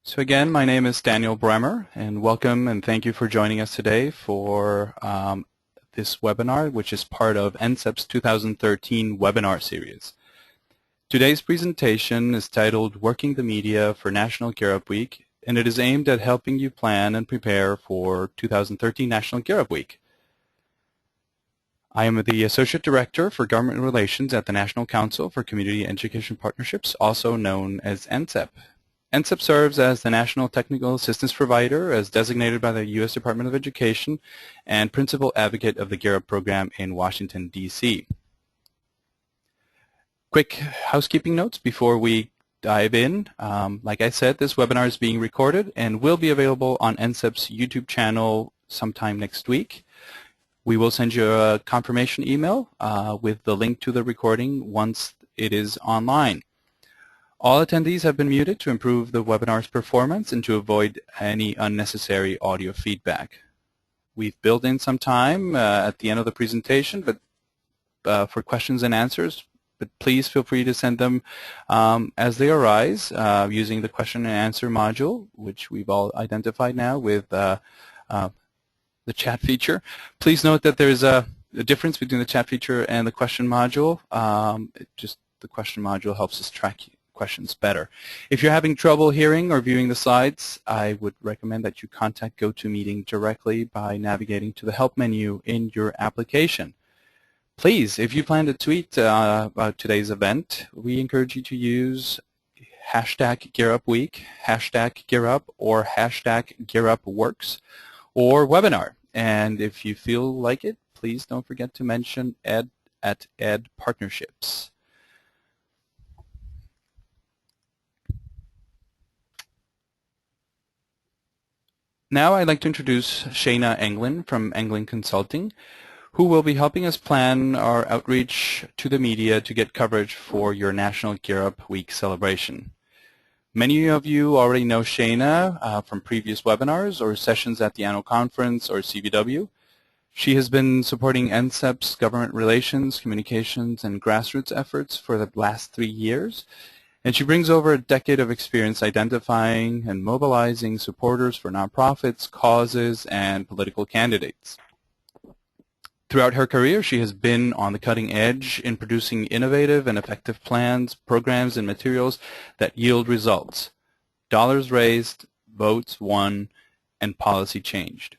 So again, my name is Daniel Bremer, and welcome and thank you for joining us today for this webinar, which is part of NCCEP's 2013 webinar series. Today's presentation is titled Working the Media for National Gear Up Week, and it is aimed at helping you plan and prepare for 2013 National Gear Up Week. I am the Associate Director for Government Relations at the National Council for Community Education Partnerships, also known as NCCEP. NCCEP serves as the National Technical Assistance Provider as designated by the U.S. Department of Education and Principal Advocate of the Gear Up program in Washington, D.C. Quick housekeeping notes before we dive in. Like I said, this webinar is being recorded and will be available on NCCEP's YouTube channel sometime next week. We will send you a confirmation email with the link to the recording once it is online. All attendees have been muted to improve the webinar's performance and to avoid any unnecessary audio feedback. We've built in some time at the end of the presentation for questions and answers, but please feel free to send them as they arise using the question and answer module, which we've all identified now with the chat feature. Please note that there's a difference between the chat feature and the question module. The question module helps us track questions better. If you're having trouble hearing or viewing the slides, I would recommend that you contact GoToMeeting directly by navigating to the help menu in your application. Please, if you plan to tweet about today's event, we encourage you to use hashtag GearUpWeek, hashtag GearUp, or hashtag GearUpWorks, or webinar. And if you feel like it, please don't forget to mention Ed at edpartnerships. Now I'd like to introduce Shayna Englin from Englin Consulting, who will be helping us plan our outreach to the media to get coverage for your National Gear Up Week celebration. Many of you already know Shayna from previous webinars or sessions at the annual conference or CVW. She has been supporting NCCEP's government relations, communications, and grassroots efforts for the last 3 years. And she brings over a decade of experience identifying and mobilizing supporters for nonprofits, causes, and political candidates. Throughout her career, she has been on the cutting edge in producing innovative and effective plans, programs, and materials that yield results. Dollars raised, votes won, and policy changed.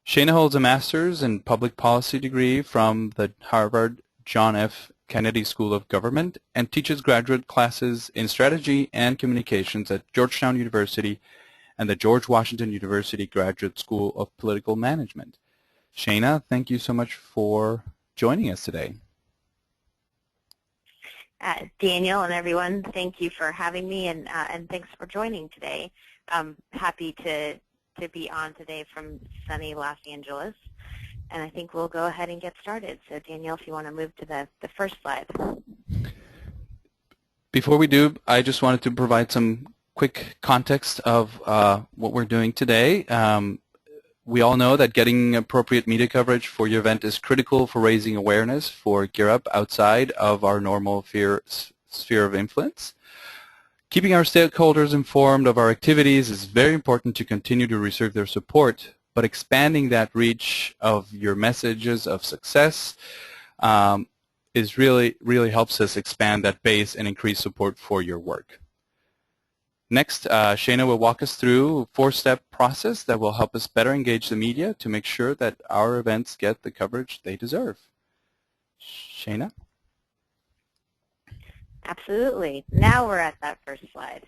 Shayna holds a master's in public policy degree from the Harvard John F. Kennedy School of Government and teaches graduate classes in strategy and communications at Georgetown University and the George Washington University Graduate School of Political Management. Shayna, thank you so much for joining us today. Daniel and everyone, thank you for having me and thanks for joining today. I'm happy to be on today from sunny Los Angeles. And I think we'll go ahead and get started. So Daniel, if you want to move to the first slide. Before we do, I just wanted to provide some quick context of what we're doing today. We all know that getting appropriate media coverage for your event is critical for raising awareness for Gear Up outside of our normal sphere of influence. Keeping our stakeholders informed of our activities is very important to continue to receive their support. But expanding that reach of your messages of success is really helps us expand that base and increase support for your work. Next, Shayna will walk us through a 4-step process that will help us better engage the media to make sure that our events get the coverage they deserve. Shayna? Absolutely. Now we're at that first slide.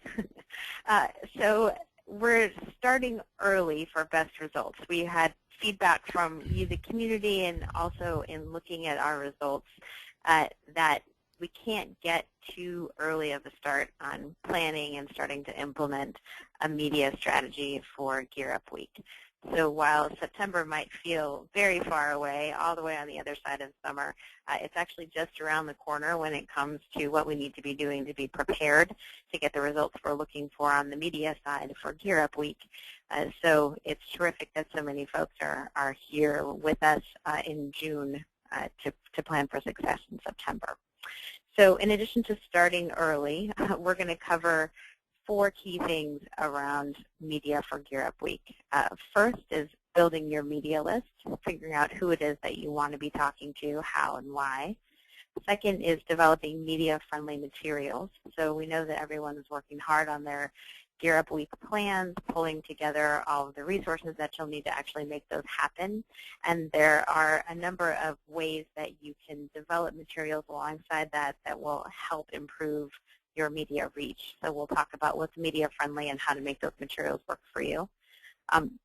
So we're starting early for best results. We had feedback from you, the community, and also in looking at our results that we can't get too early of a start on planning and starting to implement a media strategy for Gear Up Week. So while September might feel very far away, all the way on the other side of summer, it's actually just around the corner when it comes to what we need to be doing to be prepared to get the results we're looking for on the media side for Gear Up Week. So it's terrific that so many folks are here with us in June to plan for success in September. So in addition to starting early, we're going to cover 4 key things around media for Gear Up Week. First is building your media list, figuring out who it is that you want to be talking to, how and why. Second is developing media-friendly materials. So we know that everyone is working hard on their Gear Up Week plans, pulling together all of the resources that you'll need to actually make those happen. And there are a number of ways that you can develop materials alongside that that will help improve your media reach. So we'll talk about what's media-friendly and how to make those materials work for you.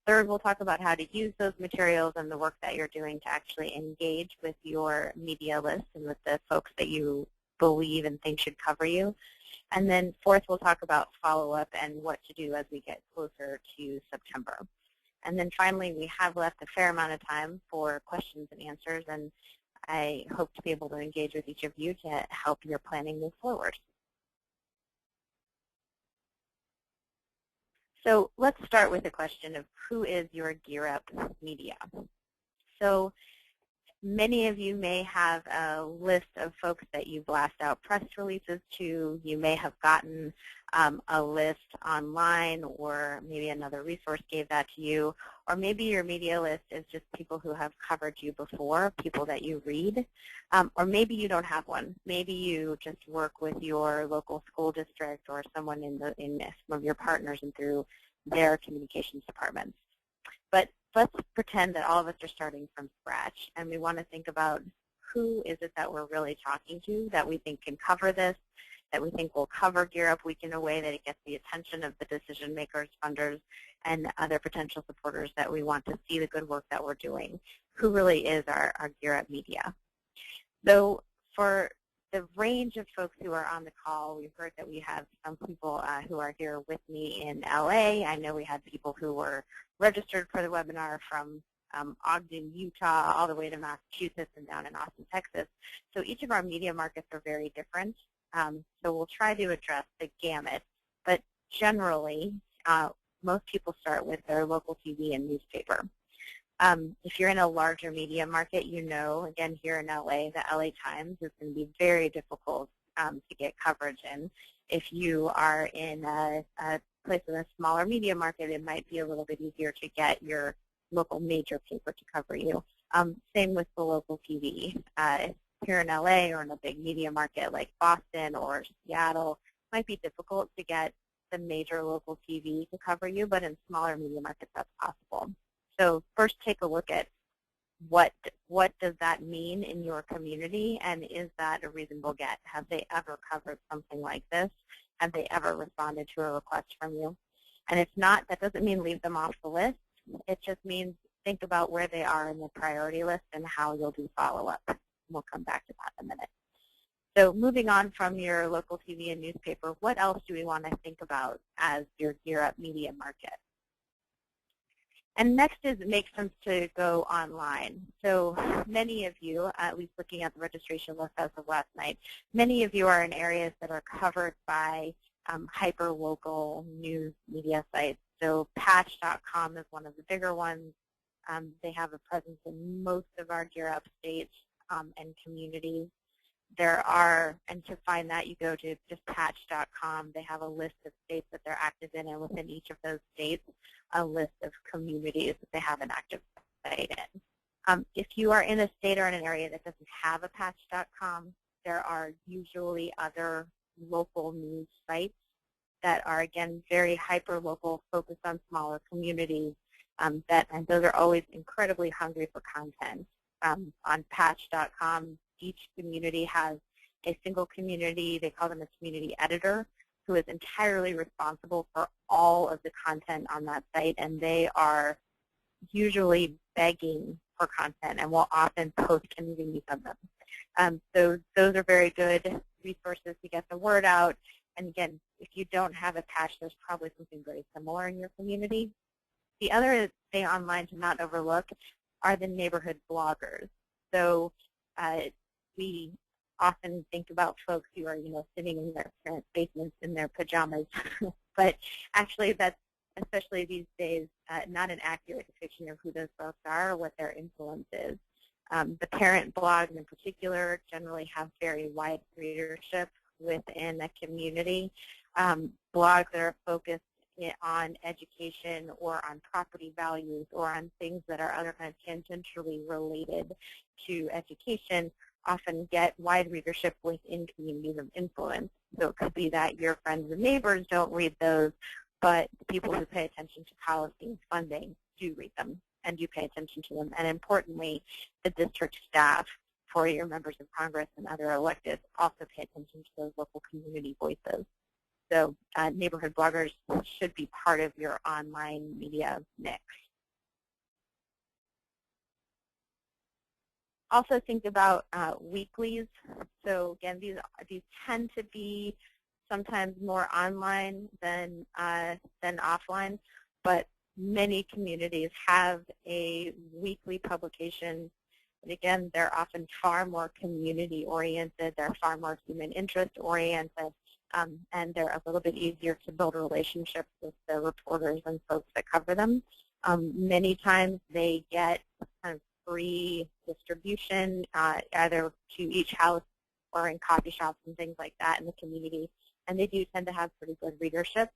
Third, we'll talk about how to use those materials and the work that you're doing to actually engage with your media list and with the folks that you believe and think should cover you. And then fourth, we'll talk about follow-up and what to do as we get closer to September. And then finally, we have left a fair amount of time for questions and answers, and I hope to be able to engage with each of you to help your planning move forward. So let's start with the question of who is your Gear Up media. So many of you may have a list of folks that you blast out press releases to. You may have gotten a list online, or maybe another resource gave that to you. Or maybe your media list is just people who have covered you before, people that you read. Or maybe you don't have one. Maybe you just work with your local school district or someone in some of your partners and through their communications departments. But let's pretend that all of us are starting from scratch, and we want to think about who is it that we're really talking to that we think can cover this, that we think will cover Gear Up Week in a way that it gets the attention of the decision makers, funders, and other potential supporters that we want to see the good work that we're doing. Who really is our Gear Up media? So for the range of folks who are on the call, we've heard that we have some people who are here with me in LA. I know we had people who were registered for the webinar from Ogden, Utah, all the way to Massachusetts and down in Austin, Texas. So each of our media markets are very different. So we'll try to address the gamut. But generally, most people start with their local TV and newspaper. If you're in a larger media market, you know, again, here in LA, the LA Times is going to be very difficult to get coverage in. If you are in a place with a smaller media market, it might be a little bit easier to get your local major paper to cover you. Same with the local TV. Here in LA or in a big media market like Boston or Seattle, it might be difficult to get the major local TV to cover you, but in smaller media markets, that's possible. So first, take a look at what does that mean in your community, and is that a reasonable get? Have they ever covered something like this? Have they ever responded to a request from you? And if not, that doesn't mean leave them off the list. It just means think about where they are in the priority list and how you'll do follow-up. We'll come back to that in a minute. So moving on from your local TV and newspaper, what else do we want to think about as your Gear Up media market? And next is it makes sense to go online. So many of you, at least looking at the registration list as of last night, many of you are in areas that are covered by hyper-local news media sites. So patch.com is one of the bigger ones. They have a presence in most of our Gear Up states and communities. There are, and to find that, you go to just patch.com. They have a list of states that they're active in, and within each of those states, a list of communities that they have an active site in. If you are in a state or in an area that doesn't have a patch.com, there are usually other local news sites that are, again, very hyper-local, focused on smaller communities, and those are always incredibly hungry for content. On patch.com, each community has a single community, they call them a community editor, who is entirely responsible for all of the content on that site, and they are usually begging for content and will often post communities of them. So those are very good resources to get the word out. And again, if you don't have a patch, there's probably something very similar in your community. The other thing online to not overlook are the neighborhood bloggers. So we often think about folks who are, sitting in their parents' basements in their pajamas, but actually that's, especially these days, not an accurate depiction of who those folks are or what their influence is. The parent blogs in particular generally have very wide readership within a community. blogs that are focused on education or on property values or on things that are other kind of tangentially related to education often get wide readership within communities of influence. So it could be that your friends and neighbors don't read those, but people who pay attention to policy and funding do read them and do pay attention to them. And importantly, the district staff for your members of Congress and other electeds also pay attention to those local community voices. So neighborhood bloggers should be part of your online media mix. Also think about weeklies. So again, these tend to be sometimes more online than offline, but many communities have a weekly publication. And again, they're often far more community-oriented. They're far more human interest-oriented, and they're a little bit easier to build relationships with the reporters and folks that cover them. Many times they get kind of free distribution either to each house or in coffee shops and things like that in the community, and they do tend to have pretty good readership.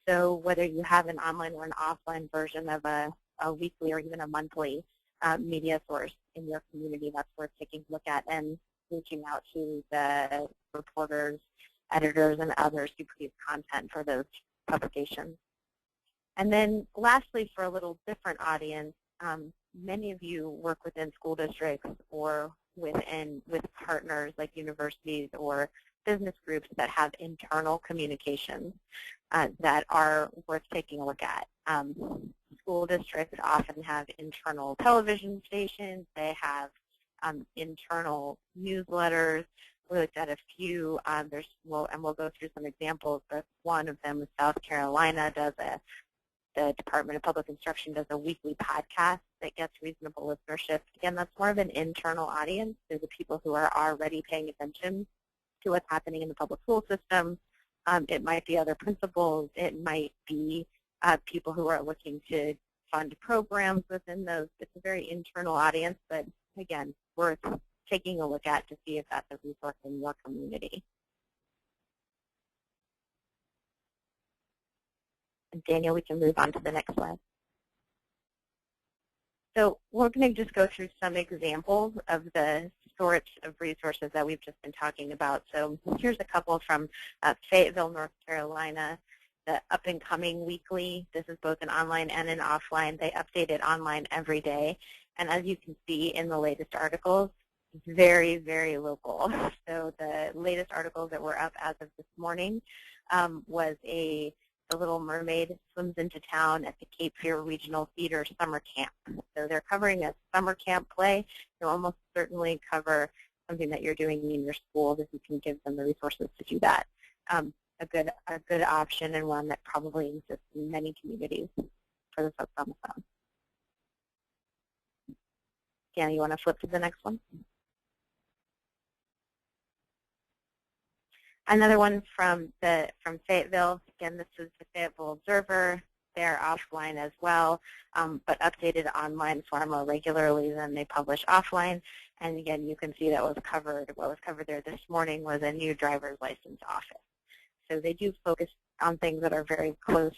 So whether you have an online or an offline version of a weekly or even a monthly media source in your community, that's worth taking a look at and reaching out to the reporters, editors, and others who produce content for those publications. And then lastly, for a little different audience, many of you work within school districts or with partners like universities or business groups that have internal communications that are worth taking a look at. School districts often have internal television stations. They have internal newsletters. We looked at a few. And we'll go through some examples, but one of them is South Carolina the Department of Public Instruction does a weekly podcast that gets reasonable listenership. Again, that's more of an internal audience. They're the people who are already paying attention to what's happening in the public school system. It might be other principals. It might be people who are looking to fund programs within those. It's a very internal audience, but again, worth taking a look at to see if that's a resource in your community. And Daniel, we can move on to the next slide. So we're going to just go through some examples of the sorts of resources that we've just been talking about. So here's a couple from Fayetteville, North Carolina, the Up and Coming Weekly. This is both an online and an offline. They update it online every day. And as you can see in the latest articles, very, very local. So the latest articles that were up as of this morning was The Little Mermaid swims into town at the Cape Fear Regional Theater summer camp. So they're covering a summer camp play. They'll almost certainly cover something that you're doing in your school if you can give them the resources to do that. A good option and one that probably exists in many communities for the folks on the phone. Dan, you want to flip to the next one? Another one from Fayetteville. Again, this is the Fayetteville Observer. They're offline as well, but updated online far more regularly than they publish offline. And again, you can see that what was covered there this morning was a new driver's license office. So they do focus on things that are very close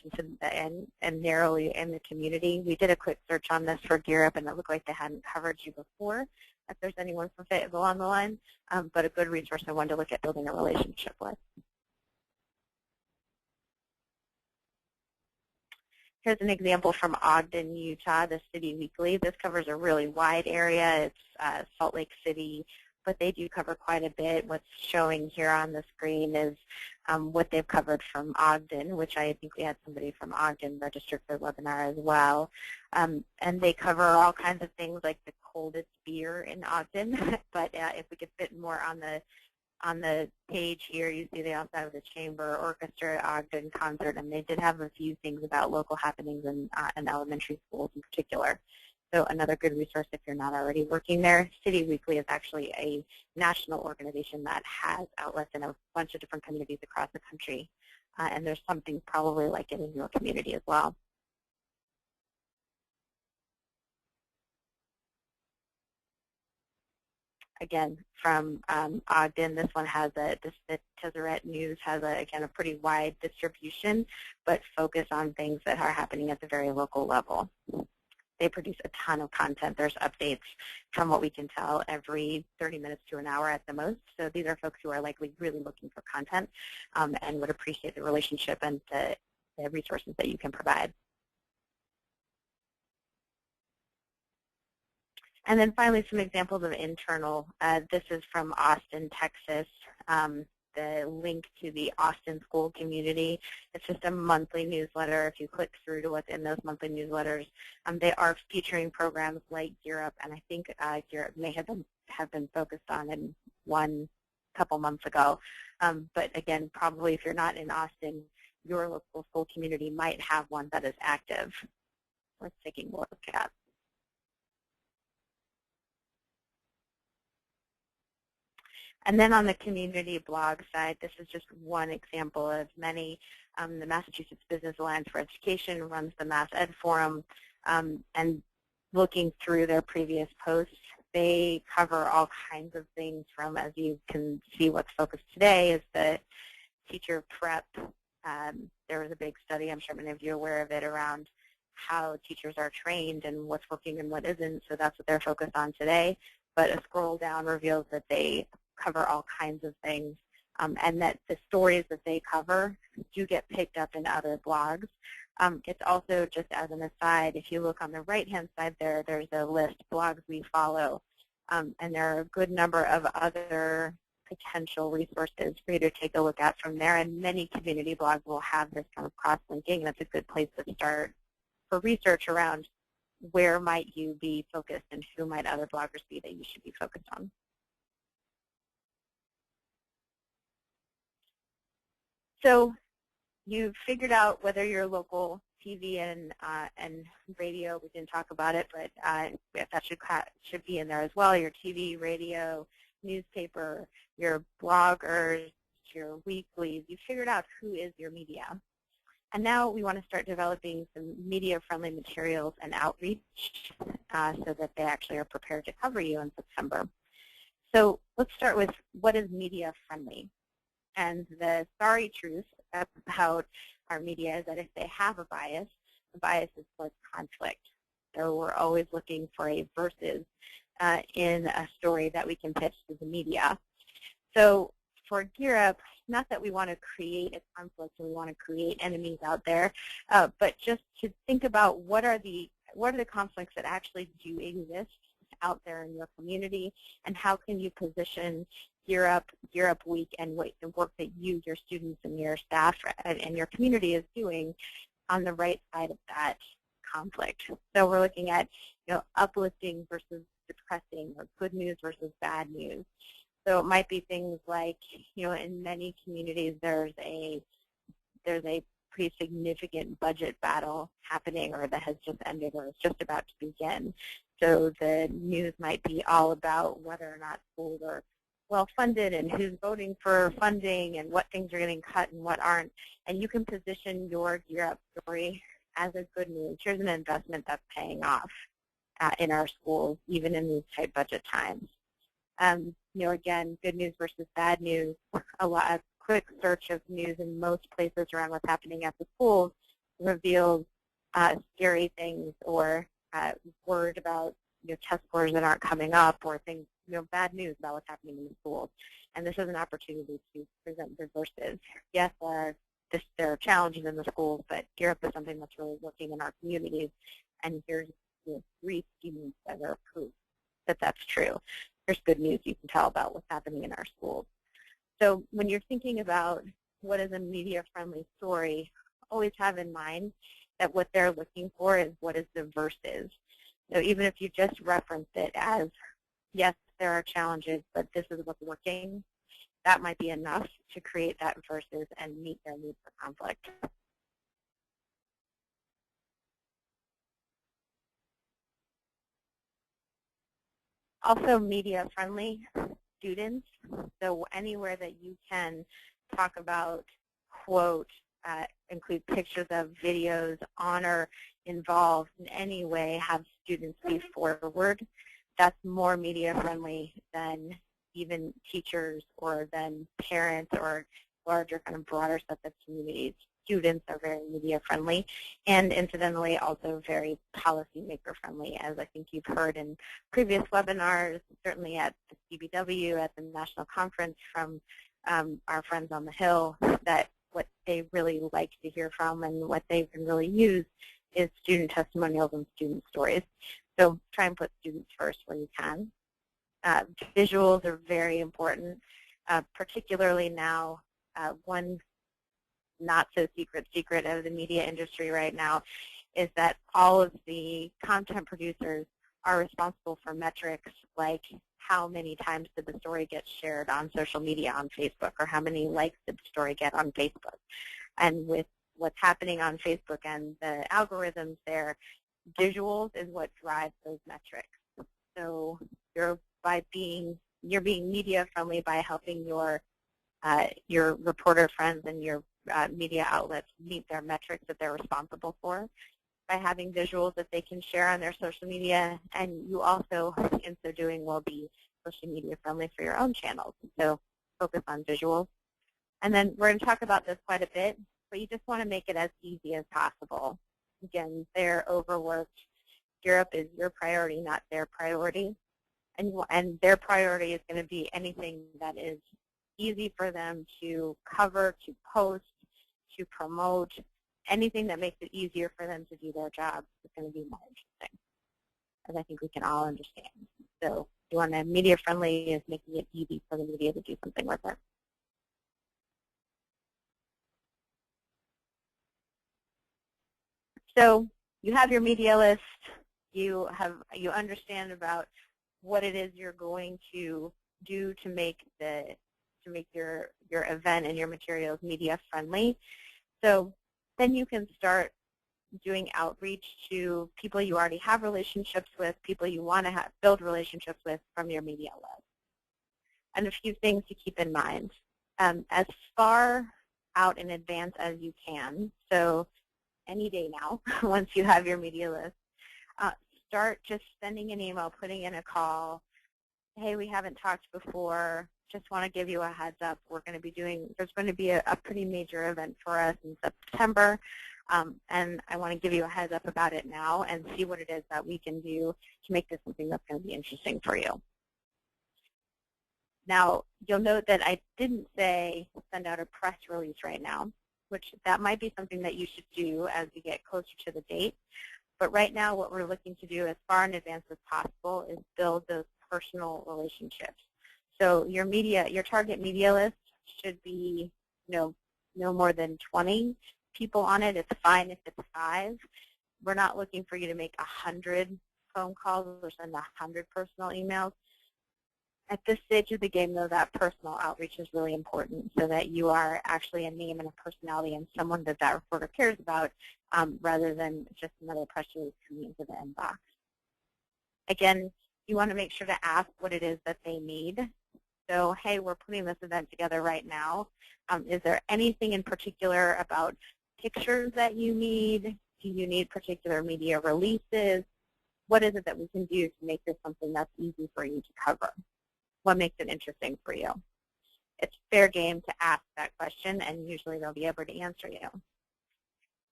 and narrowly in the community. We did a quick search on this for Gear Up, and it looked like they hadn't covered you before, if there's anyone from Fayetteville on the line, but a good resource I wanted to look at building a relationship with. Here's an example from Ogden, Utah, the City Weekly. This covers a really wide area. It's Salt Lake City, but they do cover quite a bit. What's showing here on the screen is what they've covered from Ogden, which I think we had somebody from Ogden registered for the webinar as well. And they cover all kinds of things like the coldest beer in Ogden. But if we could fit more on the page here, you see they also have the Chamber Orchestra Ogden concert, and they did have a few things about local happenings in elementary schools in particular. So another good resource if you're not already working there. City Weekly is actually a national organization that has outlets in a bunch of different communities across the country, and there's something probably like it in your community as well. again, from Ogden. This one has the Tezzeret News has, again, a pretty wide distribution, but focus on things that are happening at the very local level. They produce a ton of content. There's updates from what we can tell every 30 minutes to an hour at the most. So these are folks who are likely really looking for content and would appreciate the relationship and the resources that you can provide. And then finally, some examples of internal. This is from Austin, Texas. The link to the Austin school community. It's just a monthly newsletter. If you click through to what's in those monthly newsletters, they are featuring programs like Gear Up, and I think Gear Up may have been focused on in one couple months ago. But again, probably if you're not in Austin, your local school community might have one that is active. Let's take a look at. And then on the community blog side, this is just one example of many. The Massachusetts Business Alliance for Education runs the Mass Ed Forum, and looking through their previous posts, they cover all kinds of things from, as you can see what's focused today, is the teacher prep. There was a big study, I'm sure many of you are aware of it, around how teachers are trained and what's working and what isn't, so that's what they're focused on today. But a scroll down reveals that they cover all kinds of things, and that the stories that they cover do get picked up in other blogs. It's also, just as an aside, if you look on the right-hand side there, there's a list of blogs we follow, and there are a good number of other potential resources for you to take a look at from there, and many community blogs will have this kind of cross-linking. That's a good place to start for research around where might you be focused and who might other bloggers be that you should be focused on. So you've figured out whether your local TV and radio, we didn't talk about it, but that should be in there as well, your TV, radio, newspaper, your bloggers, your weeklies. You've figured out who is your media. And now we want to start developing some media-friendly materials and outreach so that they actually are prepared to cover you in September. So let's start with what is media-friendly. And the sorry truth about our media is that if they have a bias, the bias is towards conflict. So we're always looking for a versus in a story that we can pitch to the media. So for Gear Up, not that we want to create a conflict and we want to create enemies out there, but just to think about what are the conflicts that actually do exist out there in your community, and how can you position Gear Up Week and the work that you, your students, and your staff and your community is doing on the right side of that conflict. So we're looking at, uplifting versus depressing, or good news versus bad news. So it might be things like, in many communities there's a pretty significant budget battle happening, or that has just ended, or is just about to begin. So the news might be all about whether or not schools are well-funded and who's voting for funding and what things are getting cut and what aren't. And you can position your Gear Up story as a good news. Here's an investment that's paying off in our schools, even in these tight budget times. Again, good news versus bad news. A quick search of news in most places around what's happening at the schools reveals scary things, or word about test scores that aren't coming up, or things, bad news about what's happening in the schools. And this is an opportunity to present the verses. Yes, there are challenges in the schools, but Gear Up is something that's really working in our communities. And here's 3 students that are proof that that's true. There's good news you can tell about what's happening in our schools. So when you're thinking about what is a media-friendly story, always have in mind that what they're looking for is what is the verses. So even if you just reference it as, yes, there are challenges, but this is what's working, that might be enough to create that versus and meet their need for conflict. Also media-friendly students, so anywhere that you can talk about, quote, include pictures of, videos, honor, involved in any way, have students be forward. that's more media friendly than even teachers or than parents or larger kind of broader sets of communities. Students are very media friendly and incidentally also very policymaker friendly, as I think you've heard in previous webinars, certainly at the CBW, at the national conference from our friends on the Hill, that what they really like to hear from and what they can really use is student testimonials and student stories. So try and put students first where you can. Visuals are very important, particularly now. One not so secret of the media industry right now is that all of the content producers are responsible for metrics like how many times did the story get shared on social media on Facebook, or how many likes did the story get on Facebook. And with what's happening on Facebook and the algorithms there, visuals is what drives those metrics. So you're being media friendly by helping your reporter friends and your media outlets meet their metrics that they're responsible for, by having visuals that they can share on their social media, and you also, in so doing, will be social media friendly for your own channels. So focus on visuals. And then we're going to talk about this quite a bit, but you just want to make it as easy as possible. Again, they're overworked. Europe is your priority, not their priority. And their priority is going to be anything that is easy for them to cover, to post, to promote. Anything that makes it easier for them to do their job is going to be more interesting, as I think we can all understand. So you want to media friendly is making it easy for the media to do something with it. So you have your media list. You understand about what it is you're going to do to make your event and your materials media friendly. So then you can start doing outreach to people you already have relationships with, people you want to build relationships with from your media list. And a few things to keep in mind. As far out in advance as you can, so any day now, once you have your media list, start just sending an email, putting in a call. Hey, we haven't talked before. Just want to give you a heads up. There's going to be a pretty major event for us in September, and I want to give you a heads up about it now and see what it is that we can do to make this something that's going to be interesting for you. Now, you'll note that I didn't say send out a press release right now, which that might be something that you should do as we get closer to the date. But right now, what we're looking to do as far in advance as possible is build those personal relationships. So your target media list should be no more than 20 people on it. It's fine if it's 5. We're not looking for you to make 100 phone calls or send 100 personal emails. At this stage of the game, though, that personal outreach is really important so that you are actually a name and a personality and someone that reporter cares about rather than just another press release coming into the inbox. Again, you want to make sure to ask what it is that they need. So, hey, we're putting this event together right now. Is there anything in particular about pictures that you need? Do you need particular media releases? What is it that we can do to make this something that's easy for you to cover? What makes it interesting for you? It's fair game to ask that question, and usually they'll be able to answer you.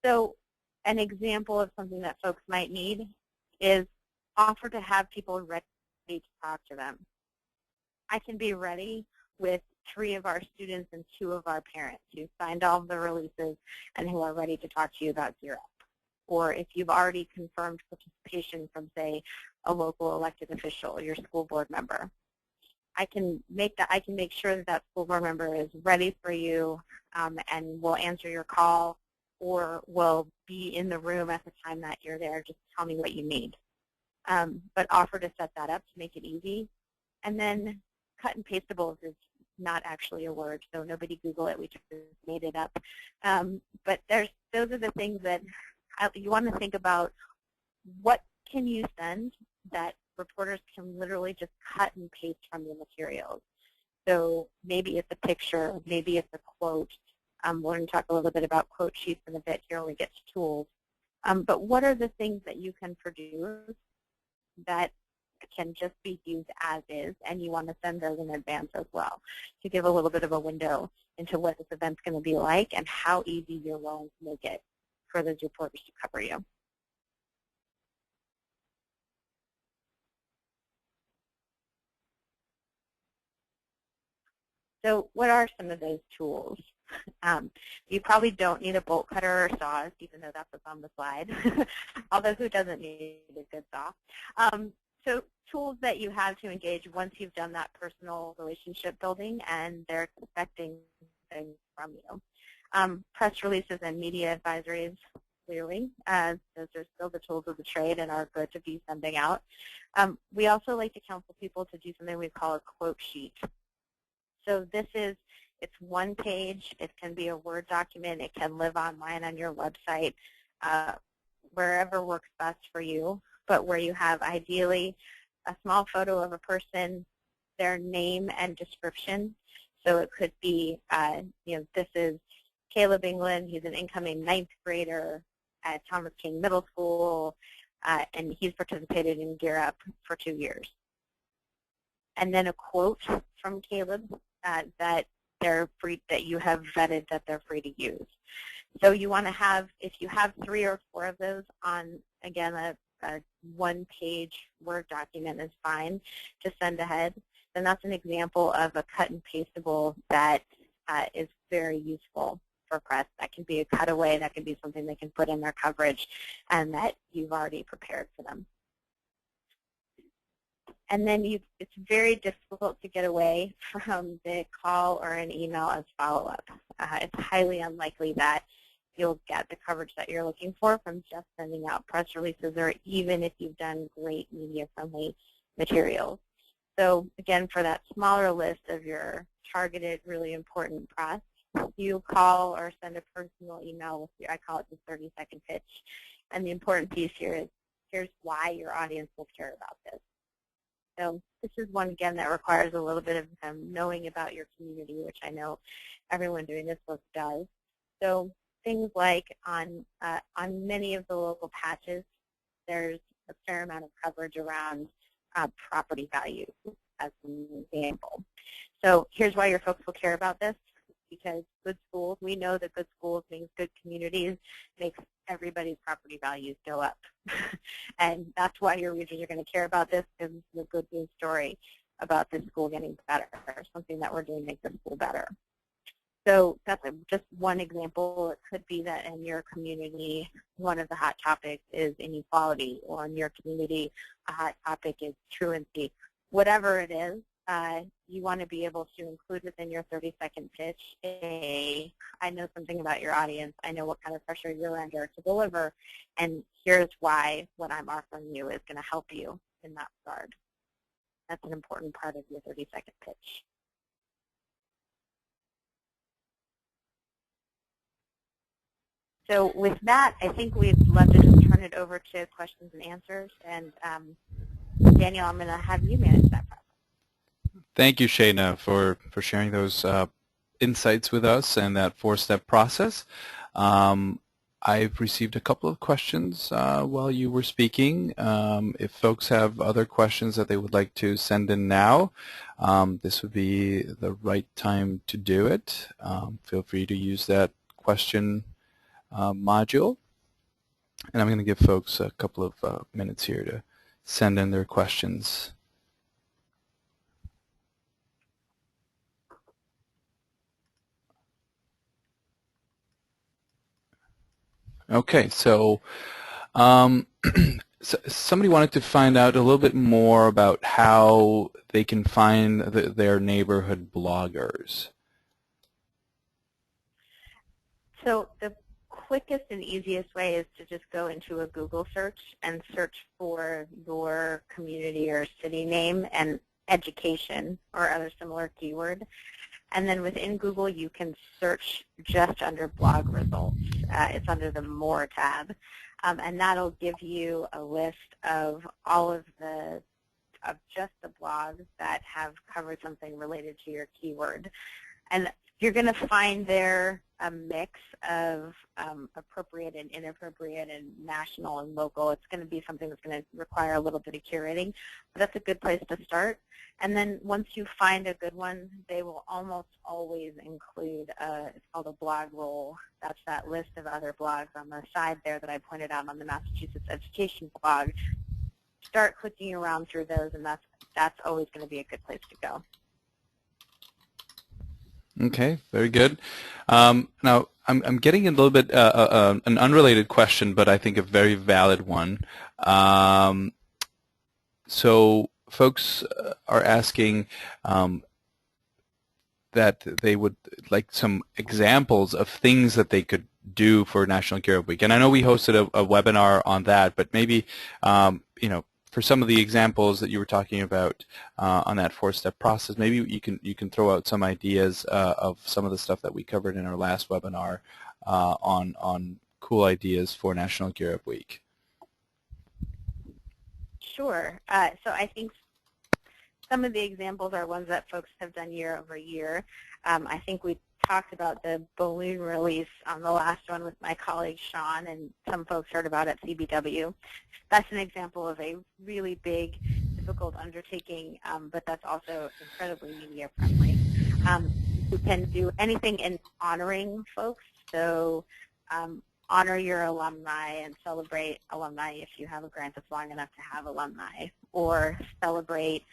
So an example of something that folks might need is offer to have people ready to talk to them. I can be ready with 3 of our students and 2 of our parents who signed all of the releases and who are ready to talk to you about Zero. Or if you've already confirmed participation from, say, a local elected official, your school board member. I can make sure that that school board member is ready for you and will answer your call or will be in the room at the time that you're there. Just tell me what you need. But offer to set that up to make it easy. And then cut and pastables is not actually a word, so nobody Google it. We just made it up. But those are the things that you want to think about. What can you send that reporters can literally just cut and paste from your materials? So maybe it's a picture, maybe it's a quote. We're going to talk a little bit about quote sheets in a bit here when we get to tools. But what are the things that you can produce that can just be used as is, and you want to send those in advance as well to give a little bit of a window into what this event's going to be like and how easy you're willing to make it for those reporters to cover you. So what are some of those tools? You probably don't need a bolt cutter or saws, even though that's what's on the slide, although who doesn't need a good saw? So tools that you have to engage once you've done that personal relationship building and they're expecting things from you. Press releases and media advisories, clearly. Those are still the tools of the trade and are good to be sending out. We also like to counsel people to do something we call a quote sheet. So this is, it's one page. It can be a Word document. It can live online on your website, wherever works best for you, but where you have ideally a small photo of a person, their name and description. So it could be, this is Caleb Englin. He's an incoming 9th grader at Thomas King Middle School, and he's participated in Gear Up for 2 years. And then a quote from Caleb that they're free, that you have vetted that they're free to use. So you want to have, if you have 3 or 4 of those on, again, a one-page Word document is fine to send ahead, then that's an example of a cut and pastable that is very useful for press. That can be a cutaway. That can be something they can put in their coverage and that you've already prepared for them. And then it's very difficult to get away from the call or an email as follow-up. It's highly unlikely that you'll get the coverage that you're looking for from just sending out press releases or even if you've done great media-friendly materials. So again, for that smaller list of your targeted, really important press, you call or send a personal email with your, I call it the 30-second pitch. And the important piece here is, here's why your audience will care about this. So this is one, again, that requires a little bit of knowing about your community, which I know everyone doing this work does. So things like on many of the local patches, there's a fair amount of coverage around property values, as an example. So here's why your folks will care about this, because good schools, we know that good schools means good communities, makes everybody's property values go up. And that's why your readers are going to care about this, because it's a good news story about this school getting better, something that we're doing to make the school better. So that's just one example. It could be that in your community, one of the hot topics is inequality, or in your community, a hot topic is truancy. Whatever it is, you want to be able to include within your 30-second pitch I know something about your audience, I know what kind of pressure you're under to deliver, and here's why what I'm offering you is going to help you in that regard. That's an important part of your 30-second pitch. So with that, I think we'd love to just turn it over to questions and answers, and Daniel, I'm going to have you manage that process. Thank you, Shana, for sharing those insights with us and that 4-step process. I've received a couple of questions while you were speaking. If folks have other questions that they would like to send in now, this would be the right time to do it. Feel free to use that question module. And I'm going to give folks a couple of minutes here to send in their questions. Okay, so somebody wanted to find out a little bit more about how they can find their neighborhood bloggers. So the quickest and easiest way is to just go into a Google search and search for your community or city name and education or other similar keyword. And then within Google, you can search just under blog results. It's under the More tab. And that'll give you a list of all of just the blogs that have covered something related to your keyword. And you're going to find there a mix of appropriate and inappropriate and national and local. It's going to be something that's going to require a little bit of curating, but that's a good place to start. And then once you find a good one, they will almost always include, it's called a blog roll. That's that list of other blogs on the side there that I pointed out on the Massachusetts Education blog. Start clicking around through those, and that's always going to be a good place to go. Okay, very good. Now, I'm getting a little bit an unrelated question, but I think a very valid one. So folks are asking that they would like some examples of things that they could do for National Gear Up Week. And I know we hosted a webinar on that, but maybe, you know, for some of the examples that you were talking about on that four-step process, maybe you can throw out some ideas of some of the stuff that we covered in our last webinar on cool ideas for National Gear Up Week. Sure. So I think some of the examples are ones that folks have done year over year. I think we talked about the balloon release on the last one with my colleague Sean, and some folks heard about it at CBW. That's an example of a really big, difficult undertaking, but that's also incredibly media friendly. You can do anything in honoring folks, so honor your alumni and celebrate alumni if you have a grant that's long enough to have alumni, or celebrate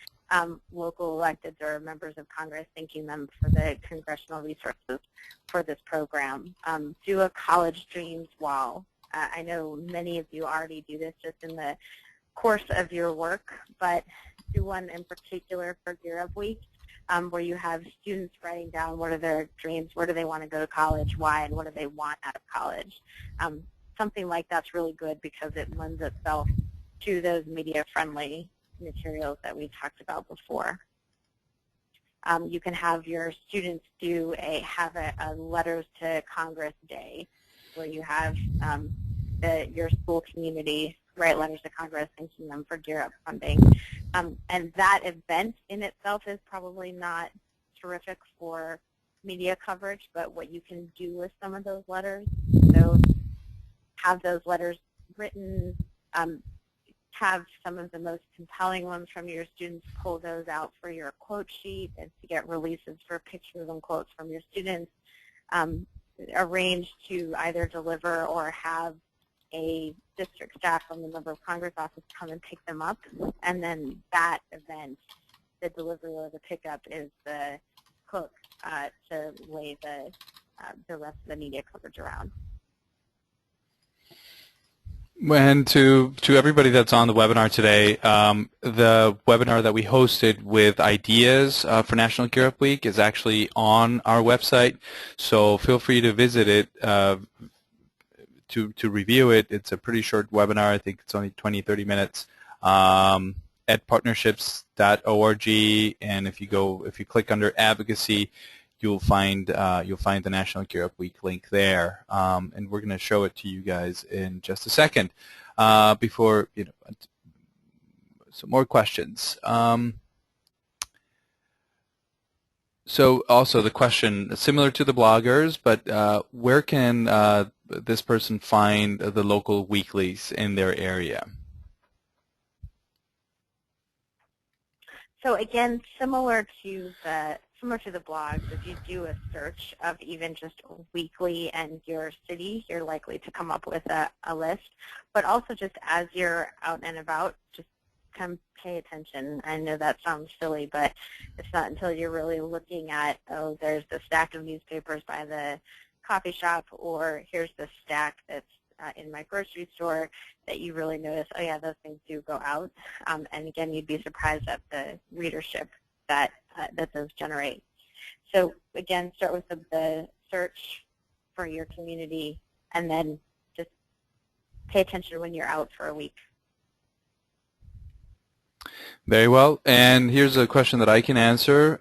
local electeds or members of Congress, thanking them for the congressional resources for this program. Do a College Dreams wall. I know many of you already do this just in the course of your work, but do one in particular for Gear Up Week, where you have students writing down what are their dreams, where do they want to go to college, why, and what do they want out of college. Something like that's really good because it lends itself to those media-friendly materials that we talked about before. You can have your students have a Letters to Congress Day, where you have your school community write letters to Congress thanking them for Gear Up funding. And that event in itself is probably not terrific for media coverage, but what you can do with some of those letters, so have those letters written, have some of the most compelling ones from your students, pull those out for your quote sheet and to get releases for pictures and quotes from your students, arrange to either deliver or have a district staff from the Member of Congress office come and pick them up, and then that event, the delivery or the pickup, is the hook to lay the rest of the media coverage around. And to everybody that's on the webinar today, the webinar that we hosted with ideas for National Gear Up Week is actually on our website, so feel free to visit it to review it. It's a pretty short webinar. I think it's only 20-30 minutes. edpartnerships.org, and if you click under advocacy, you'll find the National Gear Up Week link there, and we're going to show it to you guys in just a second. Before some more questions. So also the question similar to the bloggers, but where can this person find the local weeklies in their area? So again, similar to the blogs, if you do a search of even just weekly and your city, you're likely to come up with a list. But also just as you're out and about, just come pay attention. I know that sounds silly, but it's not until you're really looking at, oh, there's the stack of newspapers by the coffee shop, or here's the stack that's in my grocery store, that you really notice, oh yeah, those things do go out. And again, you'd be surprised at the readership that those generate. So again, start with the search for your community, and then just pay attention when you're out for a week. Very well. And here's a question that I can answer.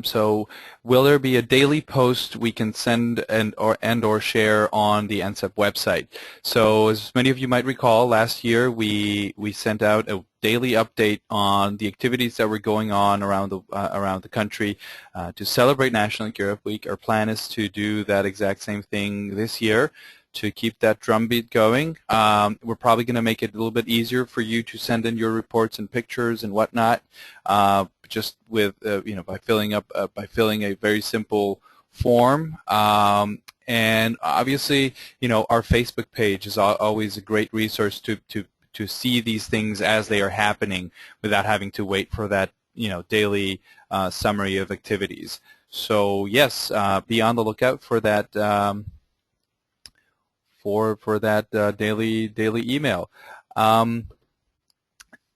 So will there be a daily post we can send and or share on the NCCEP website? So as many of you might recall, last year we sent out a daily update on the activities that were going on around the country to celebrate National Gear Up Week. Our plan is to do that exact same thing this year to keep that drumbeat going. We're probably going to make it a little bit easier for you to send in your reports and pictures and whatnot, just with by filling a very simple form. And obviously, our Facebook page is always a great resource to see these things as they are happening without having to wait for that daily summary of activities. So yes, be on the lookout for that daily email.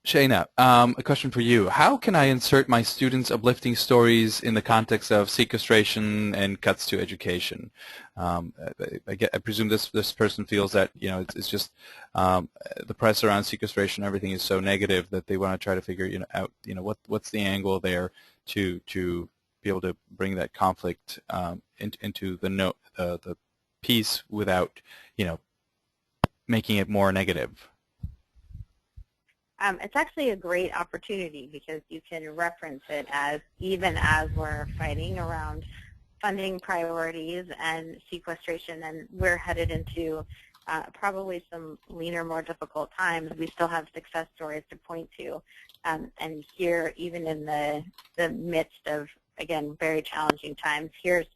Shayna, a question for you. How can I insert my students' uplifting stories in the context of sequestration and cuts to education? I presume this person feels that it's just the press around sequestration, everything is so negative that they want to try to figure out what's the angle there to be able to bring that conflict into the piece without making it more negative. It's actually a great opportunity because you can reference it even as we're fighting around funding priorities and sequestration, and we're headed into probably some leaner, more difficult times. We still have success stories to point to, and here, even in the midst of, again, very challenging times, here's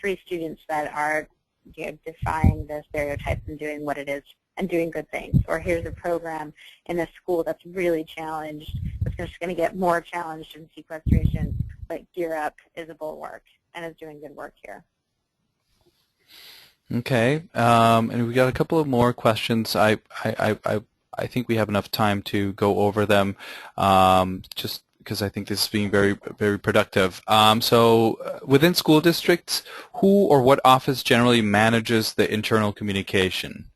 3 students that are defying the stereotypes and doing what it is and doing good things. Or here's a program in a school that's really challenged, that's just going to get more challenged in sequestration, but Gear Up is a bulwark and is doing good work here. Okay, and we got a couple of more questions. I think we have enough time to go over them, just because I think this is being very, very productive. So within school districts, who or what office generally manages the internal communication?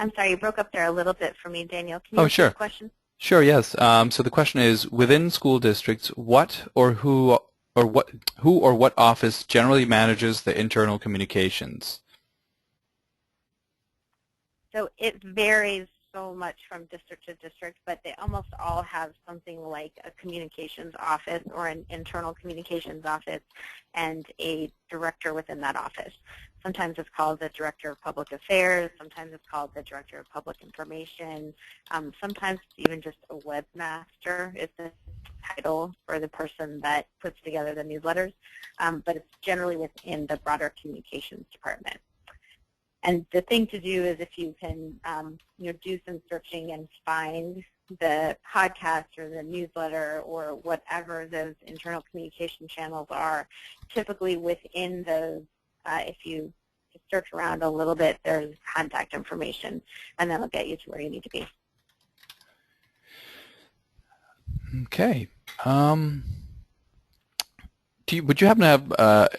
I'm sorry, you broke up there a little bit for me, Daniel. Can you repeat the question? Sure, yes. So the question is, within school districts, who or what office generally manages the internal communications? So it varies so much from district to district, but they almost all have something like a communications office or an internal communications office and a director within that office. Sometimes it's called the Director of Public Affairs. Sometimes it's called the Director of Public Information. Sometimes it's even just a webmaster is the title for the person that puts together the newsletters, but it's generally within the broader communications department. And the thing to do is if you can do some searching and find the podcast or the newsletter or whatever those internal communication channels are, typically within those, if you search around a little bit, there's contact information, and that'll get you to where you need to be. Okay. Would you happen to have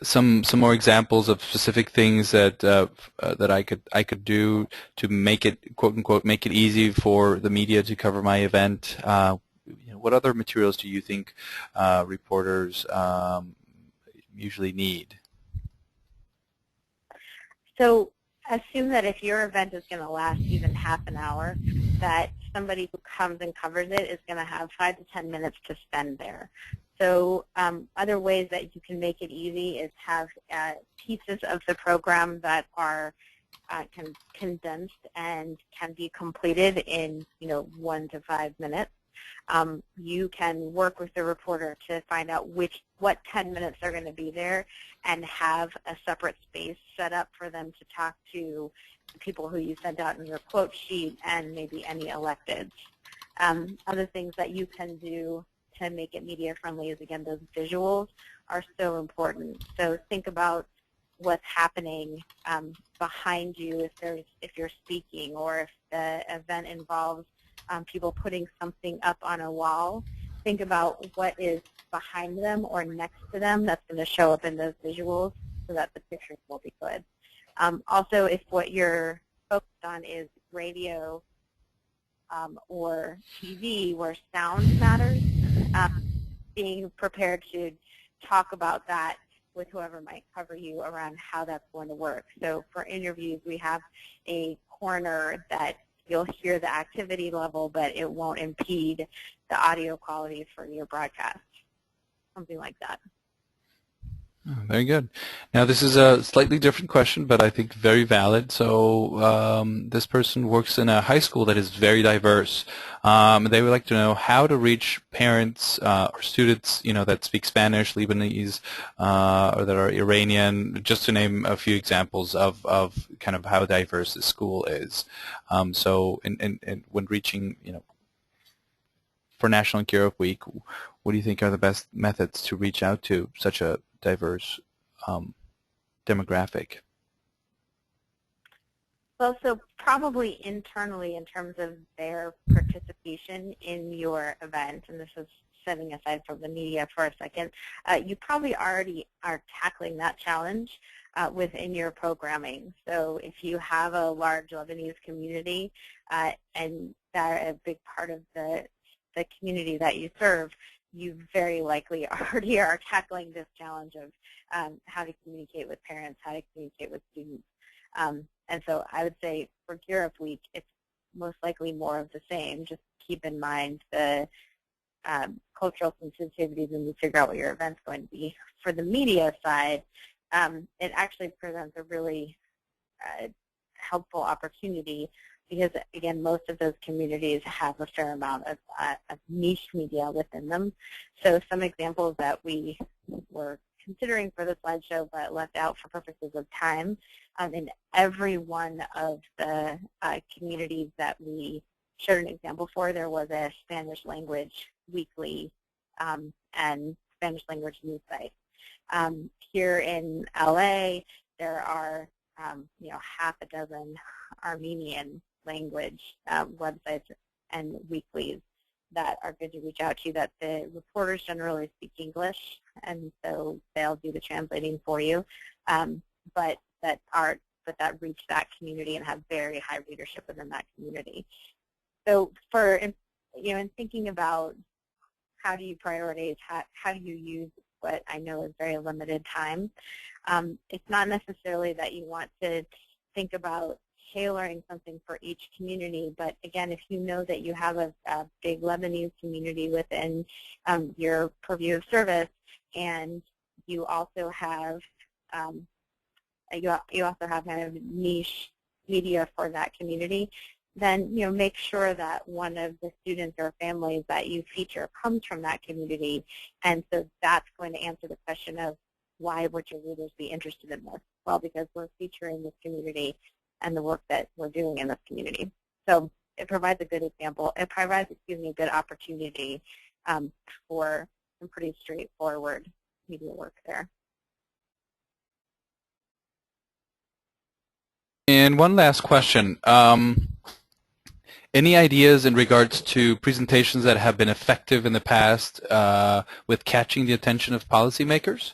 some more examples of specific things that that I could do to make it, quote unquote, make it easy for the media to cover my event? What other materials do you think reporters usually need? So assume that if your event is going to last even half an hour, that somebody who comes and covers it is going to have 5 to 10 minutes to spend there. So other ways that you can make it easy is have pieces of the program that are condensed and can be completed in 1 to 5 minutes. You can work with the reporter to find out what 10 minutes are going to be there and have a separate space set up for them to talk to the people who you sent out in your quote sheet and maybe any electeds. Other things that you can do to make it media friendly is, again, those visuals are so important. So think about what's happening behind you if you're speaking, or if the event involves people putting something up on a wall. Think about what is behind them or next to them that's going to show up in those visuals so that the pictures will be good. Also, if what you're focused on is radio or TV where sound matters, being prepared to talk about that with whoever might cover you around how that's going to work. So for interviews, we have a corner that you'll hear the activity level, but it won't impede the audio quality for your broadcast, something like that. Oh, very good. Now, this is a slightly different question, but I think very valid. So this person works in a high school that is very diverse. They would like to know how to reach parents or students, that speak Spanish, Lebanese, or that are Iranian, just to name a few examples of kind of how diverse the school is. So when reaching, for National and Europe Week, what do you think are the best methods to reach out to such a diverse demographic? Well, so probably internally in terms of their participation in your event, and this is setting aside from the media for a second, you probably already are tackling that challenge within your programming. So if you have a large Lebanese community and they're a big part of the community that you serve, you very likely already are tackling this challenge of how to communicate with parents, how to communicate with students. And so I would say for Europe Week, it's most likely more of the same. Just keep in mind the cultural sensitivities and you figure out what your event's going to be. For the media side, it actually presents a really helpful opportunity because, again, most of those communities have a fair amount of niche media within them. So some examples that we were considering for the slideshow but left out for purposes of time, in every one of the communities that we showed an example for, there was a Spanish language weekly and Spanish language news site. Here in LA, there are half a dozen Armenian language websites and weeklies that are good to reach out to, that the reporters generally speak English, and so they'll do the translating for you, but that reach that community and have very high readership within that community. So for, in thinking about how do you prioritize, how do you use what I know is very limited time, it's not necessarily that you want to think about tailoring something for each community, but again, if you know that you have a big Lebanese community within your purview of service, and you also have kind of niche media for that community, then make sure that one of the students or families that you feature comes from that community, and so that's going to answer the question of why would your readers be interested in this? Well, because we're featuring this community and the work that we're doing in this community. So it provides a good example. It provides, a good opportunity for some pretty straightforward media work there. And one last question. Any ideas in regards to presentations that have been effective in the past with catching the attention of policymakers?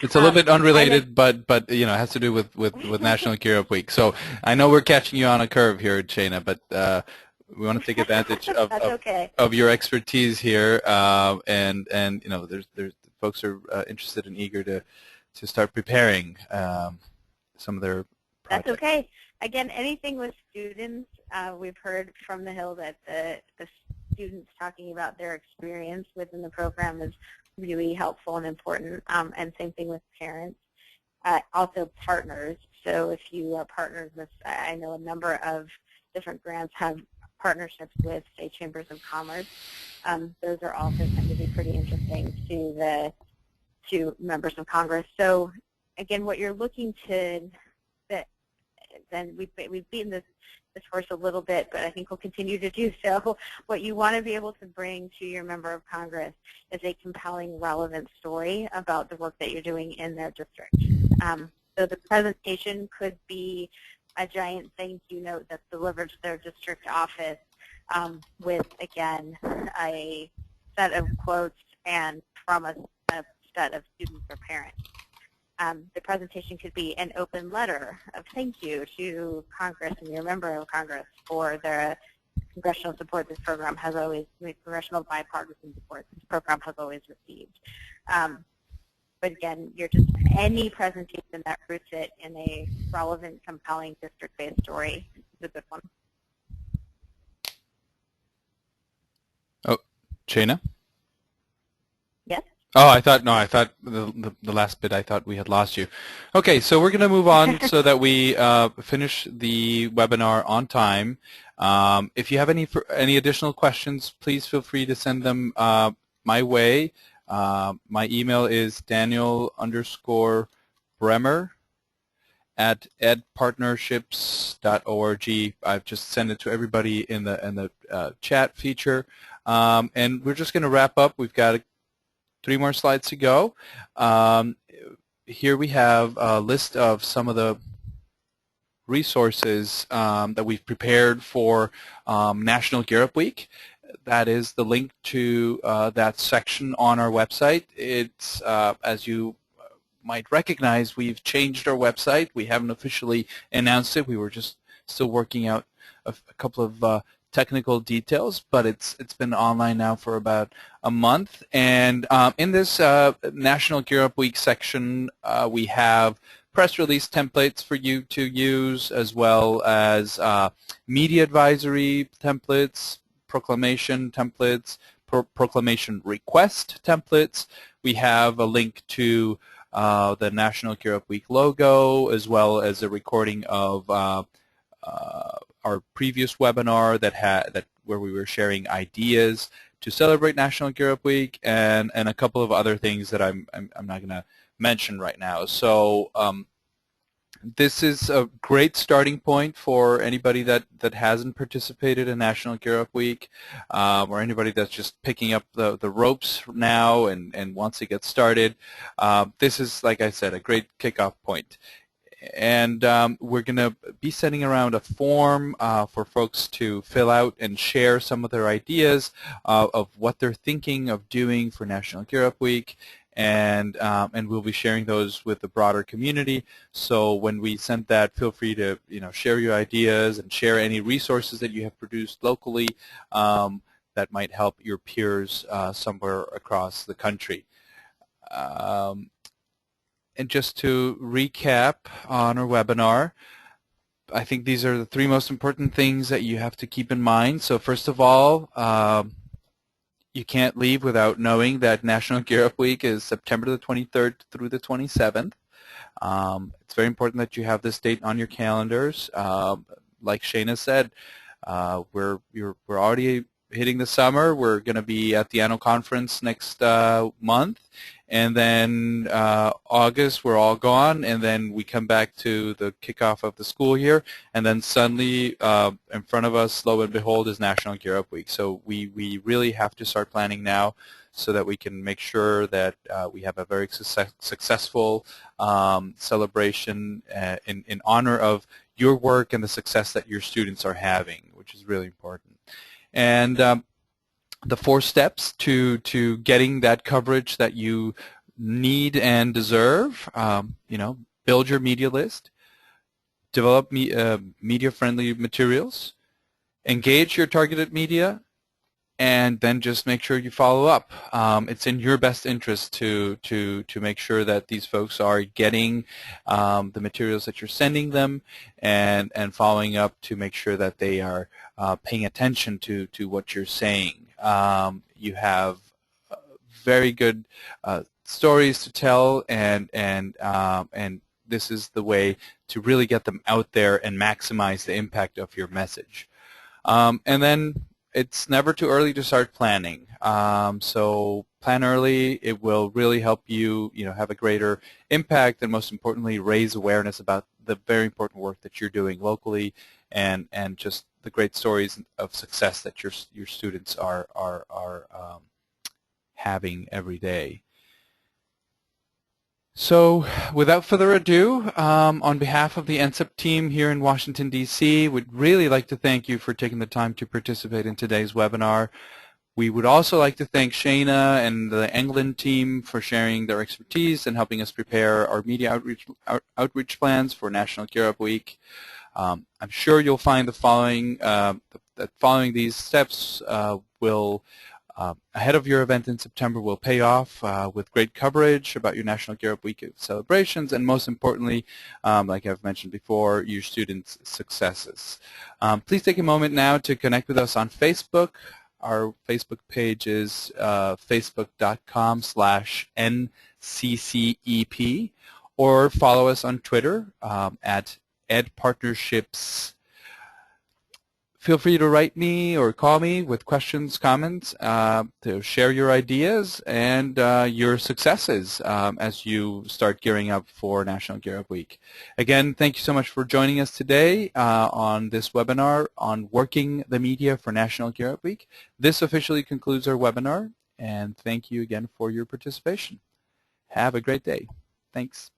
It's a little bit unrelated, but it has to do with National Europe Week. So I know we're catching you on a curve here, Shana, but we want to take advantage of your expertise here, and there's folks are interested and eager to start preparing some of their projects. That's okay. Again, anything with students, we've heard from the Hill that the students talking about their experience within the program is really helpful and important, and same thing with parents. Also partners. So if you are partners with, I know a number of different grants have partnerships with, say, chambers of commerce. Those are also tend to be pretty interesting to members of Congress. So again, what you're looking to, then we've beaten this horse a little bit, but I think we'll continue to do so. What you want to be able to bring to your member of Congress is a compelling, relevant story about the work that you're doing in their district. So the presentation could be a giant thank you note that's delivered to their district office with, again, a set of quotes and from a set of students or parents. The presentation could be an open letter of thank you to Congress and your member of Congress for the congressional support this program has always, congressional bipartisan support this program has always received. But again, any presentation that roots it in a relevant, compelling district-based story is a good one. Oh, Shana? Yes? Oh, I thought the last bit, I thought we had lost you. Okay, so we're going to move on so that we finish the webinar on time. If you have any additional questions, please feel free to send them my way. My email is Daniel_Bremer at edpartnerships.org. I've just sent it to everybody in the chat feature. And we're just going to wrap up. We've got 3 more slides to go. Here we have a list of some of the resources that we've prepared for National Gear Up Week. That is the link to that section on our website. It's, as you might recognize, we've changed our website. We haven't officially announced it. We were just still working out a couple of technical details, but it's been online now for about a month. And in this National Gear Up Week section, we have press release templates for you to use, as well as media advisory templates, proclamation templates, proclamation request templates. We have a link to the National Gear Up Week logo, as well as a recording of our previous webinar where we were sharing ideas to celebrate National Gear Up Week, and a couple of other things that I'm not going to mention right now. So this is a great starting point for anybody that hasn't participated in National Gear Up Week, or anybody that's just picking up the ropes now and wants to get started. This is, like I said, a great kickoff point. And we're going to be sending around a form for folks to fill out and share some of their ideas of what they're thinking of doing for National Gear Up Week, and we'll be sharing those with the broader community. So when we send that, feel free to share your ideas and share any resources that you have produced locally that might help your peers somewhere across the country. And just to recap on our webinar, I think these are the 3 most important things that you have to keep in mind. So first of all, you can't leave without knowing that National Gear Up Week is September the 23rd through the 27th. It's very important that you have this date on your calendars. Like Shana said, we're already hitting the summer. We're going to be at the annual conference next month. And then August, we're all gone, and then we come back to the kickoff of the school year, and then suddenly in front of us, lo and behold, is National Gear Up Week. So we really have to start planning now so that we can make sure that we have a very successful celebration in honor of your work and the success that your students are having, which is really important. And the 4 steps to getting that coverage that you need and deserve, build your media list, develop media-friendly materials, engage your targeted media, and then just make sure you follow up. It's in your best interest to make sure that these folks are getting the materials that you're sending them, and following up to make sure that they are paying attention to what you're saying. You have very good stories to tell, and this is the way to really get them out there and maximize the impact of your message. And then it's never too early to start planning. So plan early. It will really help you, have a greater impact, and most importantly, raise awareness about the very important work that you're doing locally, and just the great stories of success that your students are having every day. So without further ado, on behalf of the NCCEP team here in Washington, D.C., we'd really like to thank you for taking the time to participate in today's webinar. We would also like to thank Shana and the Englin team for sharing their expertise and helping us prepare our media outreach plans for National Gear Up Week. I'm sure you'll find the following, the that following these steps will, ahead of your event in September, will pay off with great coverage about your National Gear Up Week celebrations, and most importantly, like I've mentioned before, your students' successes. Please take a moment now to connect with us on Facebook. Our Facebook page is facebook.com/NCCEP, or follow us on Twitter at edpartnerships. Feel free to write me or call me with questions, comments, to share your ideas and your successes as you start gearing up for National Gear Up Week. Again, thank you so much for joining us today on this webinar on working the media for National Gear Up Week. This officially concludes our webinar, and thank you again for your participation. Have a great day. Thanks.